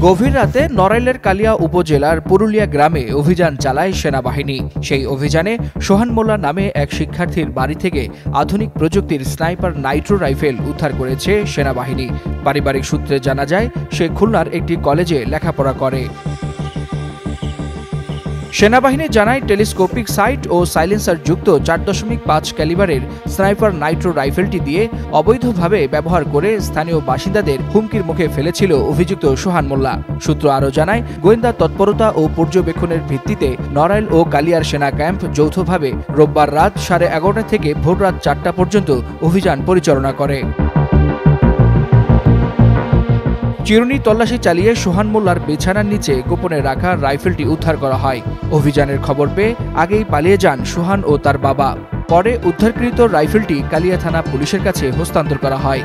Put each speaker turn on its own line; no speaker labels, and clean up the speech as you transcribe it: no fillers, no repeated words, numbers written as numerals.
গভীর রাতে নড়াইলের কালিয়া উপজেলার পুরুলিয়া গ্রামে অভিযান চালায় সেনাবাহিনী। সেই অভিযানে সোহান মোল্লা নামে এক শিক্ষার্থীর বাড়ি থেকে আধুনিক প্রযুক্তির স্নাইপার নাইট্রো রাইফেল উদ্ধার করেছে সেনাবাহিনী। পারিবারিক সূত্রে জানা যায়, সে খুলনার একটি কলেজে লেখাপড়া করে। সেনাবাহিনী জানায়, টেলিস্কোপিক সাইট ও সাইলেন্সার যুক্ত 4.5 ক্যালিবারের স্নাইপার নাইট্রো রাইফেলটি দিয়ে অবৈধভাবে ব্যবহার করে স্থানীয় বাসিন্দাদের হুমকির মুখে ফেলেছিল অভিযুক্ত সোহান মোল্লা। সূত্র আরও জানায়, গোয়েন্দা তৎপরতা ও পর্যবেক্ষণের ভিত্তিতে নড়াইল ও কালিয়ার সেনা ক্যাম্প যৌথভাবে রোববার রাত 11:30 থেকে ভোররাত 4টা পর্যন্ত অভিযান পরিচালনা করে। চিরুনি তল্লাশি চালিয়ে সোহান মোল্লার বিছানার নিচে গোপনে রাখা রাইফেলটি উদ্ধার করা হয়। অভিযানের খবর পেয়ে আগেই পালিয়ে যান সোহান ও তার বাবা। পরে উদ্ধারকৃত রাইফেলটি কালিয়া থানা পুলিশের কাছে হস্তান্তর করা হয়।